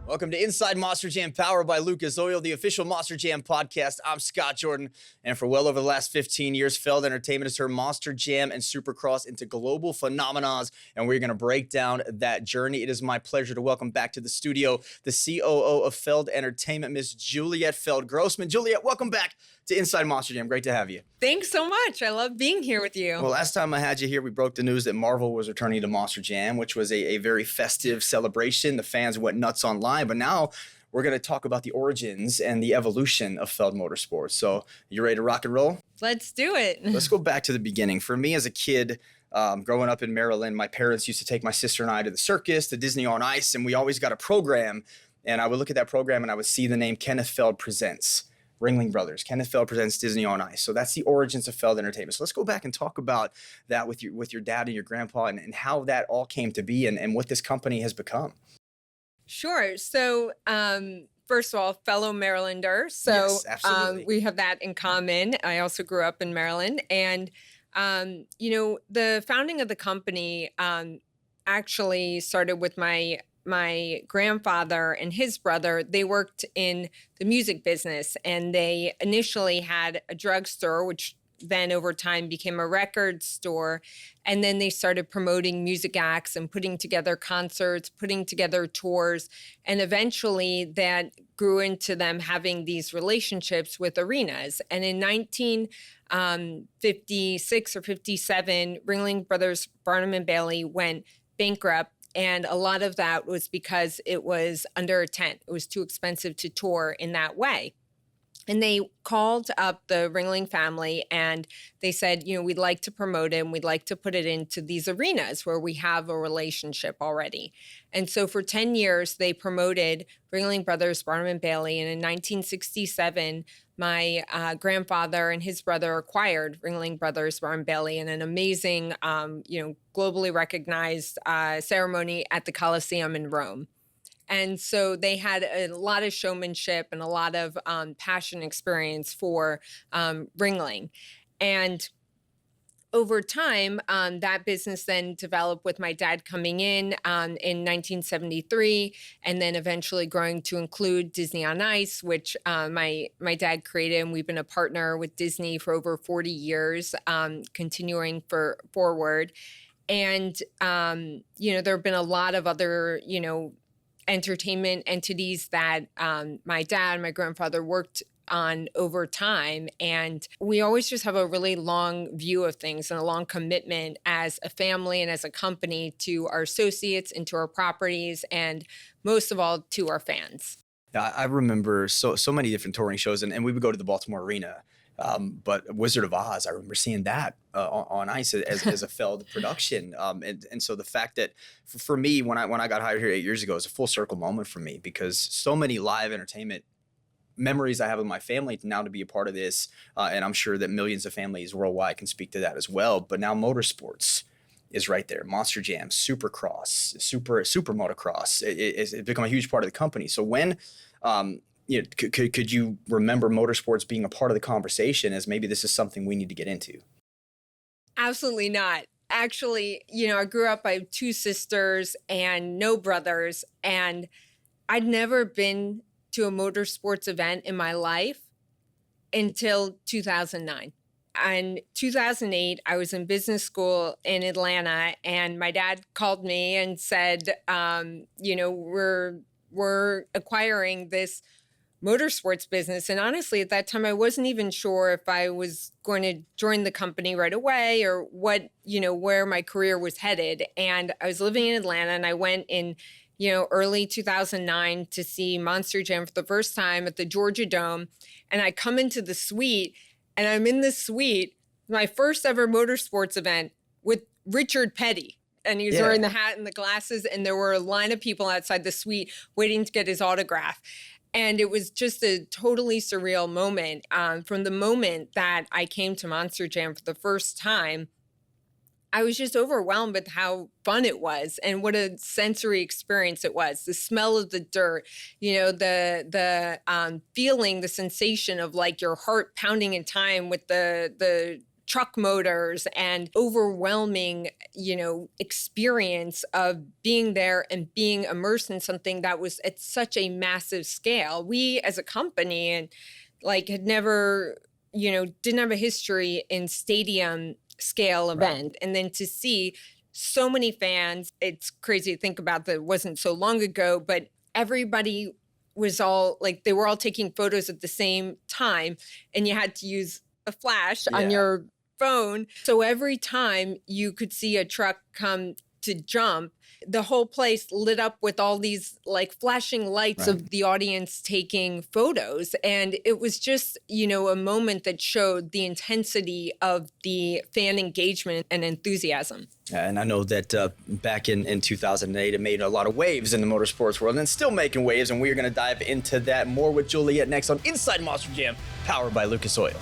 Welcome to Inside Monster Jam, powered by Lucas Oil, the official Monster Jam podcast. I'm Scott Jordan, and for well over the last 15 years, Feld Entertainment has turned Monster Jam and Supercross into global phenomenons, and we're going to break down that journey. It is my pleasure to welcome back to the studio the COO of Feld Entertainment, Miss Juliette Feld-Grossman. Juliette, welcome back to Inside Monster Jam. Great to have you. Thanks so much. I love being here with you. Well, last time I had you here, we broke the news that Marvel was returning to Monster Jam, which was a very festive celebration. The fans went nuts online, but now we're going to talk about the origins and the evolution of Feld Motorsports. So you ready to rock and roll? Let's do it. Let's go back to the beginning. For me as a kid, growing up in Maryland, my parents used to take my sister and I to the circus, to Disney on Ice, and we always got a program. And I would look at that program and I would see the name Kenneth Feld Presents. Ringling Brothers, Kenneth Feld Presents Disney on Ice. So that's the origins of Feld Entertainment. So let's go back and talk about that with your dad and your grandpa and how that all came to be and what this company has become. Sure. So first of all, fellow Marylander. So yes, absolutely. We have that in common. I also grew up in Maryland. And, the founding of the company actually started with my grandfather and his brother. They worked in the music business, and they initially had a drugstore, which then over time became a record store. And then they started promoting music acts and putting together concerts, putting together tours. And eventually that grew into them having these relationships with arenas. And in 1956 or 57, Ringling Brothers Barnum and Bailey went bankrupt. And a lot of that was because it was under a tent. It was too expensive to tour in that way. And they called up the Ringling family and they said, we'd like to promote it and we'd like to put it into these arenas where we have a relationship already. And so for 10 years, they promoted Ringling Brothers Barnum and Bailey. And in 1967, my grandfather and his brother acquired Ringling Brothers Barnum and Bailey in an amazing, globally recognized ceremony at the Colosseum in Rome. And so they had a lot of showmanship and a lot of passion experience for Ringling. And over time, that business then developed with my dad coming in 1973, and then eventually growing to include Disney on Ice, which my dad created. And we've been a partner with Disney for over 40 years, continuing forward. And, there have been a lot of other, entertainment entities that my dad and my grandfather worked on over time. And we always just have a really long view of things and a long commitment as a family and as a company to our associates and to our properties and most of all to our fans. Yeah, I remember so many different touring shows and we would go to the Baltimore Arena. But Wizard of Oz, I remember seeing that on Ice as a Feld production. And so the fact that for me, when I got hired here 8 years ago, it was a full circle moment for me because so many live entertainment memories I have with my family now to be a part of this. And I'm sure that millions of families worldwide can speak to that as well. But now motorsports is right there. Monster Jam, Supercross, Super Motocross. It's become a huge part of the company. So when could you remember motorsports being a part of the conversation as maybe this is something we need to get into? Absolutely not. Actually, I grew up, I have two sisters and no brothers, and I'd never been to a motorsports event in my life until 2009. In 2008, I was in business school in Atlanta, and my dad called me and said, we're acquiring this motorsports business. And honestly, at that time, I wasn't even sure if I was going to join the company right away or what, where my career was headed. And I was living in Atlanta, and I went in, early 2009 to see Monster Jam for the first time at the Georgia Dome. And I come into the suite, and I'm in the suite, my first ever motorsports event with Richard Petty. And he was wearing the hat and the glasses, and there were a line of people outside the suite waiting to get his autograph. And it was just a totally surreal moment. From the moment that I came to Monster Jam for the first time, I was just overwhelmed with how fun it was and what a sensory experience it was. The smell of the dirt, the feeling, the sensation of like your heart pounding in time with the truck motors and overwhelming, experience of being there and being immersed in something that was at such a massive scale. We as a company and had never, didn't have a history in stadium scale event. And then to see so many fans, it's crazy to think about that it wasn't so long ago, but everybody was all they were all taking photos at the same time, and you had to use a flash on your phone. So every time you could see a truck come to jump, the whole place lit up with all these flashing lights of the audience taking photos. And it was just, a moment that showed the intensity of the fan engagement and enthusiasm. And I know that back in 2008, it made a lot of waves in the motorsports world and still making waves. And we are going to dive into that more with Juliette next on Inside Monster Jam, powered by Lucas Oil.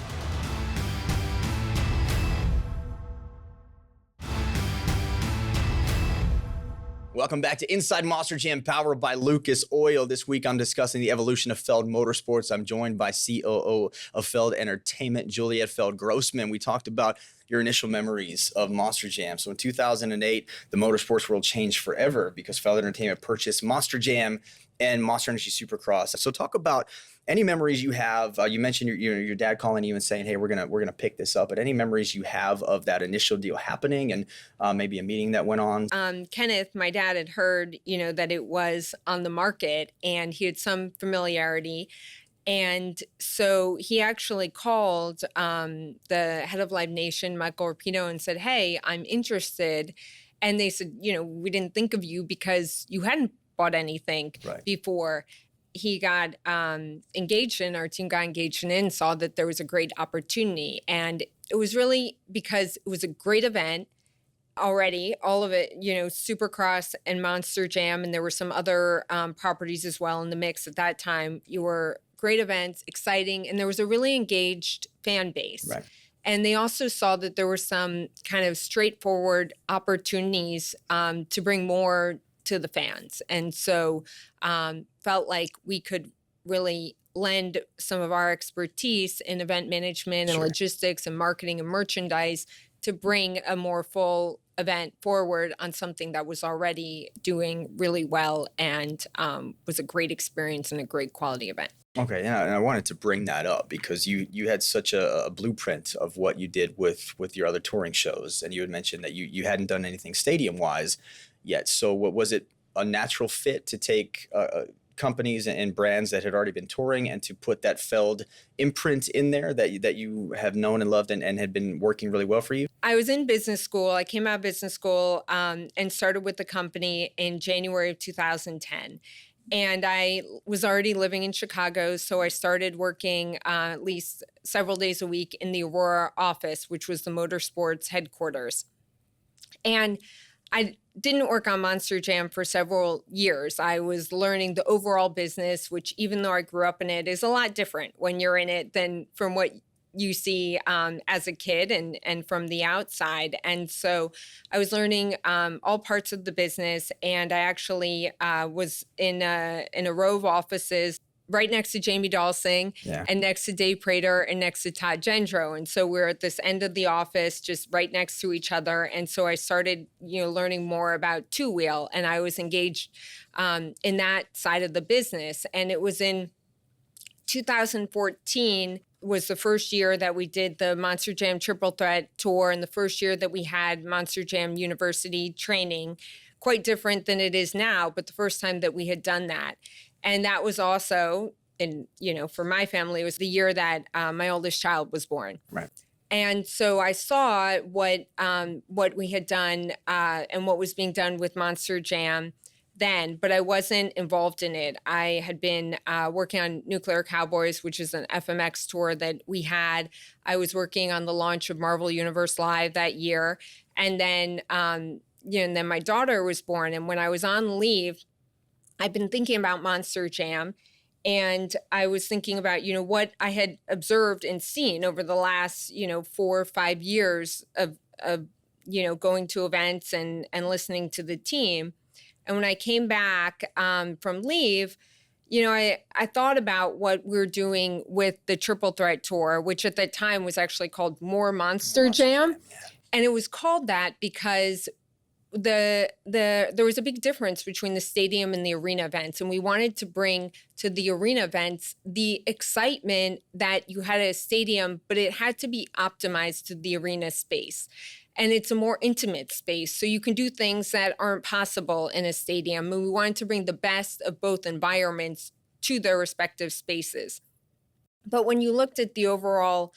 Welcome back to Inside Monster Jam, powered by Lucas Oil. This week, I'm discussing the evolution of Feld Motorsports. I'm joined by COO of Feld Entertainment, Juliette Feld-Grossman. We talked about your initial memories of Monster Jam. So in 2008, the motorsports world changed forever because Feld Entertainment purchased Monster Jam and Monster Energy Supercross. So talk about any memories you have. You mentioned your dad calling you and saying, "Hey, we're gonna pick this up." But any memories you have of that initial deal happening and maybe a meeting that went on? Kenneth, my dad, had heard that it was on the market, and he had some familiarity. And so he actually called the head of Live Nation, Michael Rapino, and said, "Hey, I'm interested." And they said, "We didn't think of you because you hadn't bought anything before." He got engaged in, our team got engaged in, and saw that there was a great opportunity. And it was really because it was a great event already, all of it, Supercross and Monster Jam. And there were some other properties as well in the mix at that time. You were great events, exciting, and there was a really engaged fan base. And they also saw that there were some kind of straightforward opportunities to bring more to the fans. And so felt like we could really lend some of our expertise in event management and logistics and marketing and merchandise to bring a more full event forward on something that was already doing really well and was a great experience and a great quality event. Okay, yeah, and I wanted to bring that up because you had such a blueprint of what you did with your other touring shows, and you had mentioned that you hadn't done anything stadium-wise yet. So what was it a natural fit to take companies and brands that had already been touring and to put that Feld imprint in there that you have known and loved and had been working really well for you? I was in business school. I came out of business school and started with the company in January of 2010. And I was already living in Chicago, so I started working at least several days a week in the Aurora office, which was the motorsports headquarters. And I didn't work on Monster Jam for several years. I was learning the overall business, which even though I grew up in it, is a lot different when you're in it than from what you see as a kid and from the outside. And so I was learning all parts of the business. And I actually was in a row of offices right next to Jamie Dalsing and next to Dave Prater and next to Todd Gendro. And so we're at this end of the office, just right next to each other. And so I started, learning more about two-wheel, and I was engaged in that side of the business. And it was in 2014 was the first year that we did the Monster Jam Triple Threat Tour, and the first year that we had Monster Jam University training, quite different than it is now, but the first time that we had done that. And that was also, for my family, it was the year that my oldest child was born. Right. And so I saw what we had done and what was being done with Monster Jam then, but I wasn't involved in it. I had been working on Nuclear Cowboys, which is an FMX tour that we had. I was working on the launch of Marvel Universe Live that year. And then, and then my daughter was born. And when I was on leave, I've been thinking about Monster Jam, and I was thinking about, what I had observed and seen over the last, 4 or 5 years of going to events and listening to the team. And when I came back from leave, I thought about what we're doing with the Triple Threat Tour, which at that time was actually called More Monster Jam. Yeah. And it was called that because there was a big difference between the stadium and the arena events, and we wanted to bring to the arena events the excitement that you had at a stadium, but it had to be optimized to the arena space. And it's a more intimate space, so you can do things that aren't possible in a stadium. And we wanted to bring the best of both environments to their respective spaces. But when you looked at the overall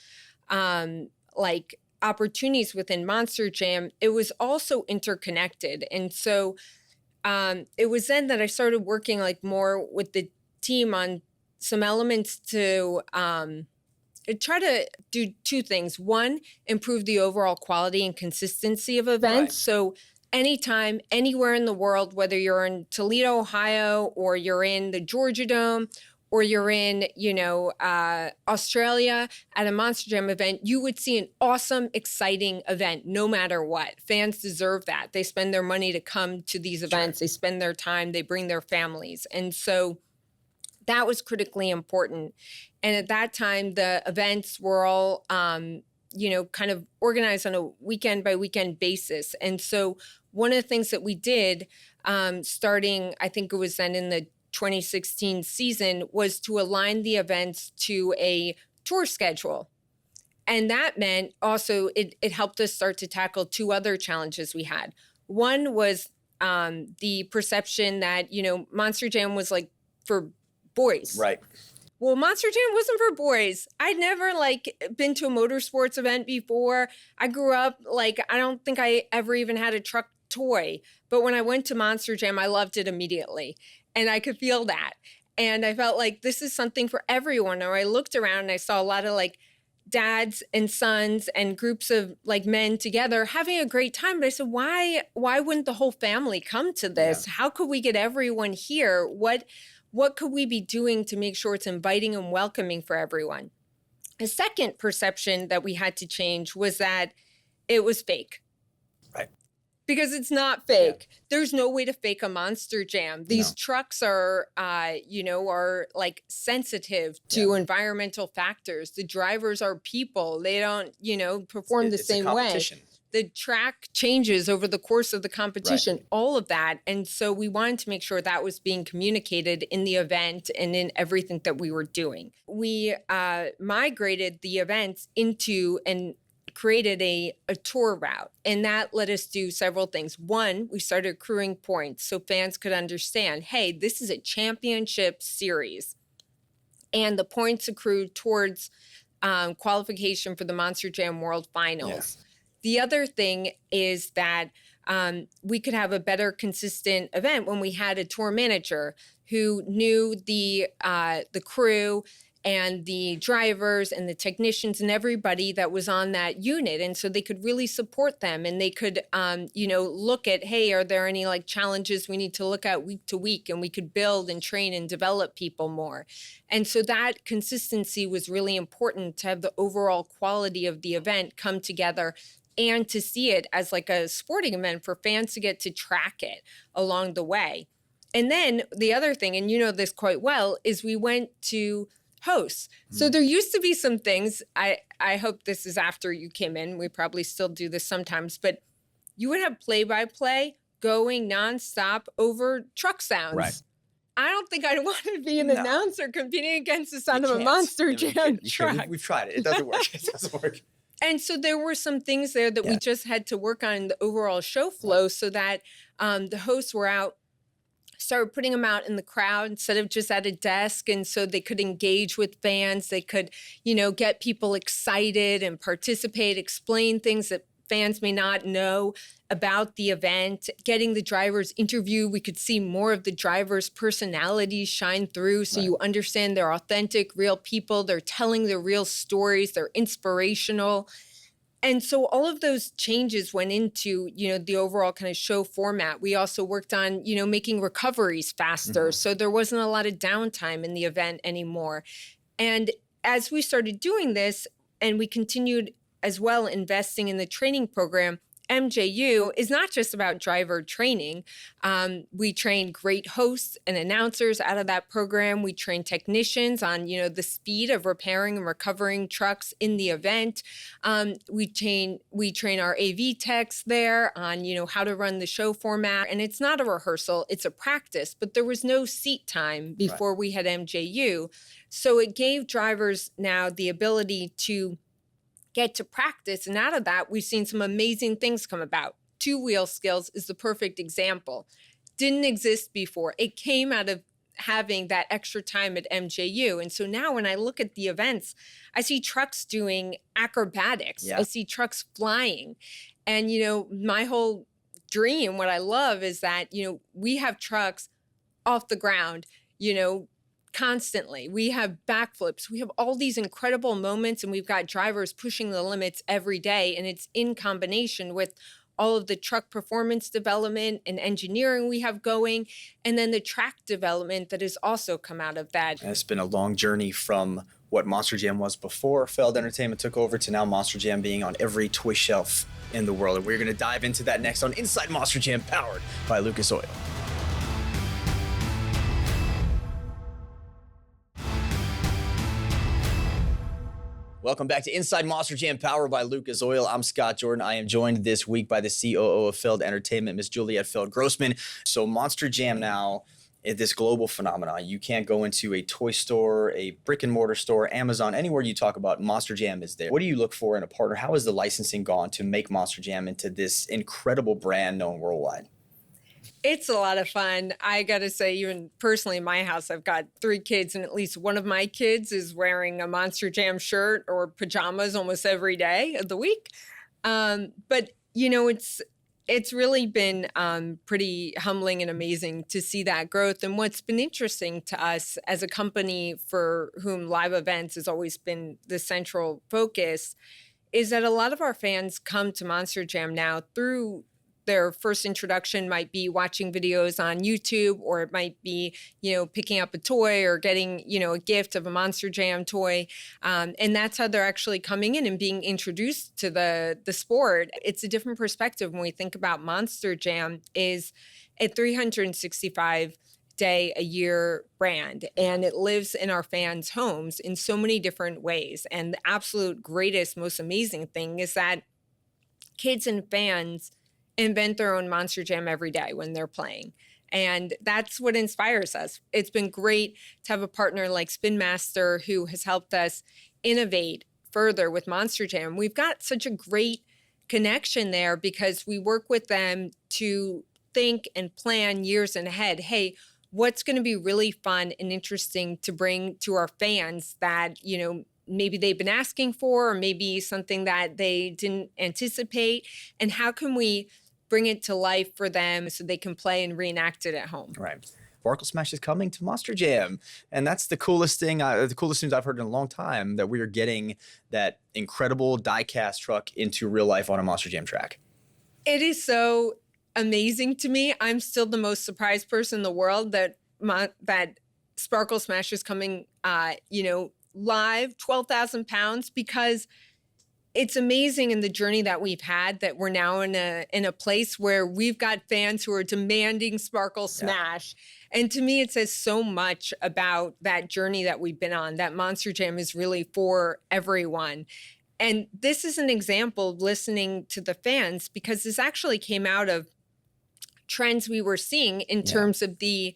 opportunities within Monster Jam, it was also interconnected. And so it was then that I started working more with the team on some elements to try to do two things. One, improve the overall quality and consistency of events. Right. So anytime, anywhere in the world, whether you're in Toledo, Ohio, or you're in the Georgia Dome, or you're in, Australia at a Monster Jam event, you would see an awesome, exciting event, no matter what. Fans deserve that. They spend their money to come to these events. Sure. They spend their time. They bring their families. And so that was critically important. And at that time, the events were all, kind of organized on a weekend by weekend basis. And so one of the things that we did, starting, I think it was then in the 2016 season, was to align the events to a tour schedule. And that meant also it helped us start to tackle two other challenges we had. One was the perception that, Monster Jam was for boys. Right. Well, Monster Jam wasn't for boys. I'd never been to a motorsports event before. I grew up I don't think I ever even had a truck toy. But when I went to Monster Jam, I loved it immediately. And I could feel that. And I felt like this is something for everyone. Or I looked around and I saw a lot of dads and sons and groups of men together having a great time. But I said, why wouldn't the whole family come to this? Yeah. How could we get everyone here? What could we be doing to make sure it's inviting and welcoming for everyone? The second perception that we had to change was that it was fake. Right. Because it's not fake. Yeah. There's no way to fake a Monster Jam. These trucks are, sensitive to environmental factors. The drivers are people. They don't, perform the same way. The track changes over the course of the competition, all of that. And so we wanted to make sure that was being communicated in the event and in everything that we were doing. We migrated the events into and created a tour route, and that let us do several things. One, we started accruing points so fans could understand, hey, this is a championship series, and the points accrued towards qualification for the Monster Jam World Finals. Yeah. The other thing is that we could have a better consistent event when we had a tour manager who knew the crew and the drivers and the technicians and everybody that was on that unit. And so they could really support them, and they could, look at, hey, are there any challenges we need to look at week to week? And we could build and train and develop people more. And so that consistency was really important to have the overall quality of the event come together and to see it as a sporting event for fans to get to track it along the way. And then the other thing, and you know this quite well, is we went to hosts. So there used to be some things, I hope this is after you came in, we probably still do this sometimes, but you would have play-by-play going nonstop over truck sounds. Right. I don't think I'd want to be an announcer competing against the sound of a Monster Jam truck. We've tried it. It doesn't work. It doesn't work. And so there were some things there that we just had to work on in the overall show flow so that the hosts were out, started putting them out in the crowd instead of just at a desk. And so they could engage with fans. They could, get people excited and participate, explain things that fans may not know about the event, getting the drivers interviewed. We could see more of the drivers' personalities shine through. So you understand they're authentic, real people. They're telling their real stories. They're inspirational. And so all of those changes went into, the overall kind of show format. We also worked on, making recoveries faster. Mm-hmm. So there wasn't a lot of downtime in the event anymore. And as we started doing this, and we continued as well investing in the training program, MJU is not just about driver training. We train great hosts and announcers out of that program. We train technicians on, the speed of repairing and recovering trucks in the event. We train our AV techs there on, how to run the show format. And it's not a rehearsal, it's a practice, but there was no seat time before we had MJU. So it gave drivers now the ability to get to practice. And out of that, we've seen some amazing things come about. Two-wheel skills is the perfect example. Didn't exist before. It came out of having that extra time at MJU. And so now when I look at the events, I see trucks doing acrobatics. Yeah. I see trucks flying. And, my whole dream, what I love is that, we have trucks off the ground, constantly. We have backflips. We have all these incredible moments, and we've got drivers pushing the limits every day. And it's in combination with all of the truck performance development and engineering we have going, and then the track development that has also come out of that. And it's been a long journey from what Monster Jam was before Feld Entertainment took over to now Monster Jam being on every toy shelf in the world. And we're going to dive into that next on Inside Monster Jam, powered by Lucas Oil. Welcome back to Inside Monster Jam, powered by Lucas Oil. I'm Scott Jordan. I am joined this week by the COO of Feld Entertainment, Miss Juliette Feld-Grossman. So Monster Jam now is this global phenomenon. You can't go into a toy store, a brick and mortar store, Amazon, anywhere you talk about, Monster Jam is there. What do you look for in a partner? How has the licensing gone to make Monster Jam into this incredible brand known worldwide? It's a lot of fun. I got to say, even personally in my house, I've got 3 kids, and at least one of my kids is wearing a Monster Jam shirt or pajamas almost every day of the week. But, it's really been pretty humbling and amazing to see that growth. And what's been interesting to us as a company for whom live events has always been the central focus is that a lot of our fans come to Monster Jam now through their first introduction might be watching videos on YouTube, or it might be, picking up a toy or getting, a gift of a Monster Jam toy. And that's how they're actually coming in and being introduced to the sport. It's a different perspective when we think about Monster Jam is a 365 day a year brand, and it lives in our fans' homes in so many different ways. And the absolute greatest, most amazing thing is that kids and fans invent their own Monster Jam every day when they're playing. And that's what inspires us. It's been great to have a partner like Spin Master who has helped us innovate further with Monster Jam. We've got such a great connection there because we work with them to think and plan years ahead. Hey, what's going to be really fun and interesting to bring to our fans that, maybe they've been asking for, or maybe something that they didn't anticipate? And how can we bring it to life for them so they can play and reenact it at home? Right. Sparkle Smash is coming to Monster Jam. And that's the coolest thing, the coolest news I've heard in a long time, that we are getting that incredible die-cast truck into real life on a Monster Jam track. It is so amazing to me. I'm still the most surprised person in the world that Sparkle Smash is coming, live, 12,000 pounds, because it's amazing in the journey that we've had that we're now in a place where we've got fans who are demanding Sparkle Smash. Yeah. And to me, it says so much about that journey that we've been on, that Monster Jam is really for everyone. And this is an example of listening to the fans, because this actually came out of trends we were seeing in terms of the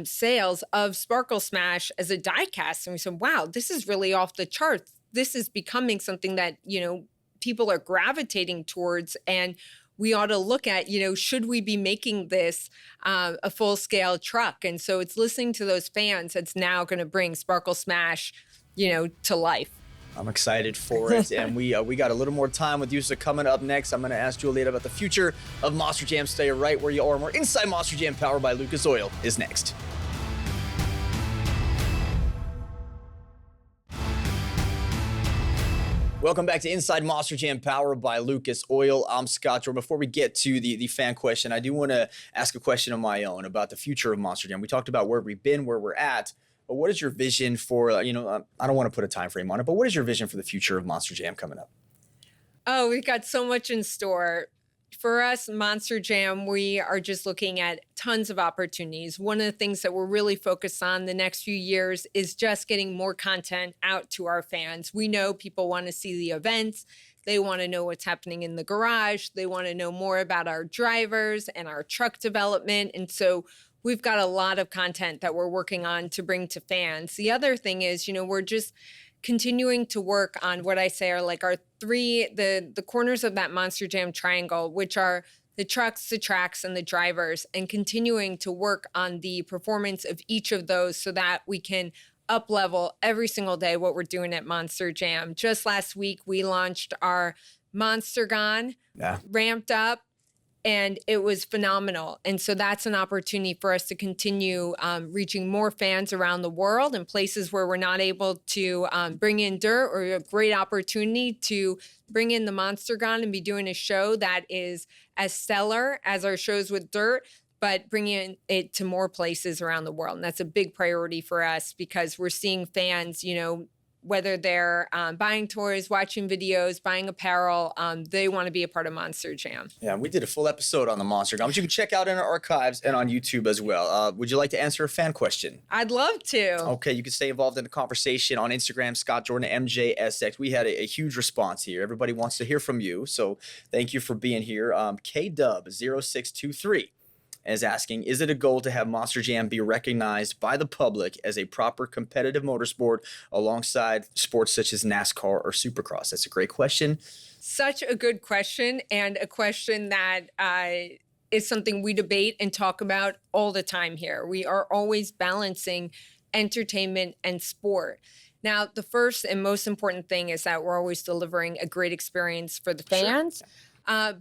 sales of Sparkle Smash as a die-cast. And we said, wow, this is really off the charts. This is becoming something that, people are gravitating towards. And we ought to look at, should we be making this a full-scale truck? And so it's listening to those fans that's now going to bring Sparkle Smash, to life. I'm excited for it, and we got a little more time with you. So coming up next, I'm going to ask Juliette about the future of Monster Jam. Stay right where you are. More Inside Monster Jam, powered by Lucas Oil, is next. Welcome back to Inside Monster Jam, powered by Lucas Oil. I'm Scott Jordan. Before we get to the fan question, I do want to ask a question of my own about the future of Monster Jam. We talked about where we've been, where we're at. But what is your vision for, I don't want to put a time frame on it, but what is your vision for the future of Monster Jam coming up? Oh, we've got so much in store. For us, Monster Jam, we are just looking at tons of opportunities. One of the things that we're really focused on the next few years is just getting more content out to our fans. We know people want to see the events. They want to know what's happening in the garage. They want to know more about our drivers and our truck development. And so we've got a lot of content that we're working on to bring to fans. The other thing is, we're just continuing to work on what I say are like our the corners of that Monster Jam triangle, which are the trucks, the tracks, and the drivers, and continuing to work on the performance of each of those so that we can up level every single day what we're doing at Monster Jam. Just last week, we launched our Monstergon, ramped up, and it was phenomenal. And so that's an opportunity for us to continue reaching more fans around the world in places where we're not able to bring in dirt, or a great opportunity to bring in the Monstergon and be doing a show that is as stellar as our shows with dirt, but bringing it to more places around the world. And that's a big priority for us because we're seeing fans, whether they're buying toys, watching videos, buying apparel, they want to be a part of Monster Jam. Yeah, we did a full episode on the Monster Jam, which you can check out in our archives and on YouTube as well. Would you like to answer a fan question? I'd love to. Okay, you can stay involved in the conversation on Instagram, Scott Jordan, MJSX. We had a huge response here. Everybody wants to hear from you, so thank you for being here. KDub0623 is asking, is it a goal to have Monster Jam be recognized by the public as a proper competitive motorsport alongside sports such as NASCAR or Supercross? That's a great question. Such a good question, and a question that is something we debate and talk about all the time here. We are always balancing entertainment and sport. Now, the first and most important thing is that we're always delivering a great experience for the fans. Sure.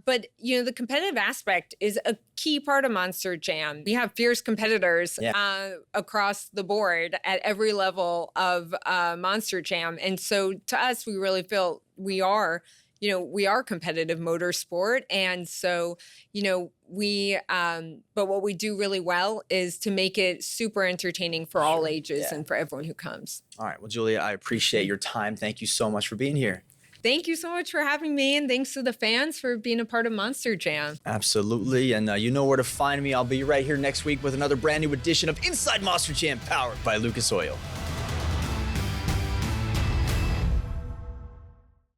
But, the competitive aspect is a key part of Monster Jam. We have fierce competitors across the board at every level of Monster Jam. And so to us, we really feel we are competitive motorsport. And so, but what we do really well is to make it super entertaining for all ages and for everyone who comes. All right. Well, Julia, I appreciate your time. Thank you so much for being here. Thank you so much for having me, and thanks to the fans for being a part of Monster Jam. Absolutely, and you know where to find me. I'll be right here next week with another brand new edition of Inside Monster Jam, powered by Lucas Oil.